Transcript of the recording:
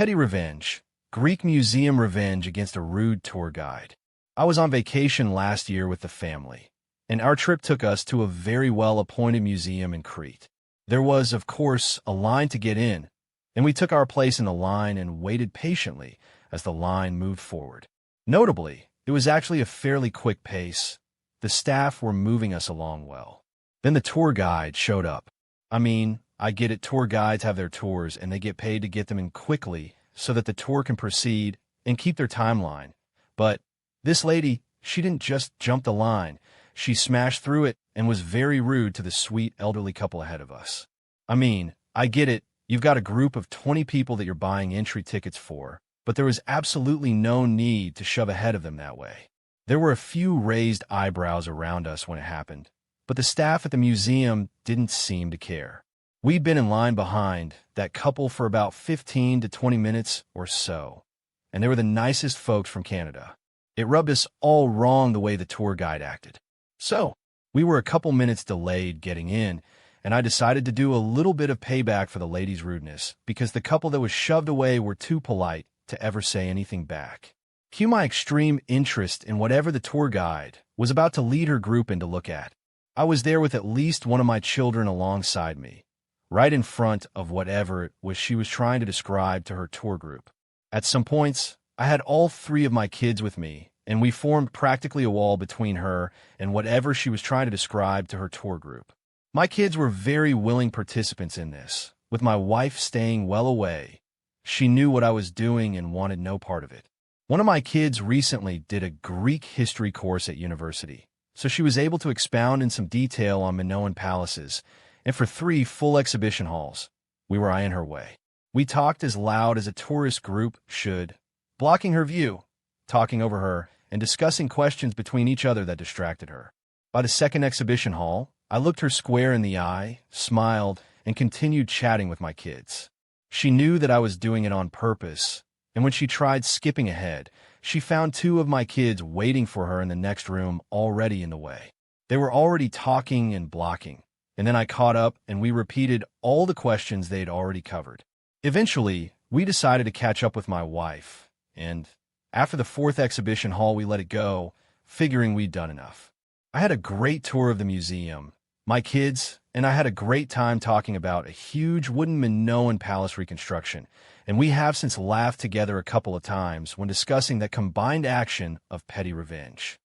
Petty revenge. Greek museum revenge against a rude tour guide. I was on vacation last year with the family, and our trip took us to a very well-appointed museum in Crete. There was, of course, a line to get in, and we took our place in the line and waited patiently as the line moved forward. Notably, it was actually a fairly quick pace. The staff were moving us along well. Then the tour guide showed up. I mean, I get it, tour guides have their tours and they get paid to get them in quickly so that the tour can proceed and keep their timeline. But this lady, she didn't just jump the line. She smashed through it and was very rude to the sweet elderly couple ahead of us. I mean, I get it, you've got a group of 20 people that you're buying entry tickets for, but there was absolutely no need to shove ahead of them that way. There were a few raised eyebrows around us when it happened, but the staff at the museum didn't seem to care. We'd been in line behind that couple for about 15 to 20 minutes or so, and they were the nicest folks from Canada. It rubbed us all wrong the way the tour guide acted. So, we were a couple minutes delayed getting in, and I decided to do a little bit of payback for the lady's rudeness because the couple that was shoved away were too polite to ever say anything back. Cue my extreme interest in whatever the tour guide was about to lead her group in to look at. I was there with at least one of my children alongside me, right in front of whatever it was she was trying to describe to her tour group. At some points, I had all three of my kids with me, and we formed practically a wall between her and whatever she was trying to describe to her tour group. My kids were very willing participants in this, with my wife staying well away. She knew what I was doing and wanted no part of it. One of my kids recently did a Greek history course at university, so she was able to expound in some detail on Minoan palaces, and for 3 full exhibition halls, we were in her way. We talked as loud as a tourist group should, blocking her view, talking over her, and discussing questions between each other that distracted her. By the second exhibition hall, I looked her square in the eye, smiled, and continued chatting with my kids. She knew that I was doing it on purpose, and when she tried skipping ahead, she found 2 of my kids waiting for her in the next room already in the way. They were already talking and blocking, and then I caught up and we repeated all the questions they'd already covered. Eventually, we decided to catch up with my wife, and after the 4th exhibition hall we let it go, figuring we'd done enough. I had a great tour of the museum. My kids and I had a great time talking about a huge wooden Minoan palace reconstruction, and we have since laughed together a couple of times when discussing that combined action of petty revenge.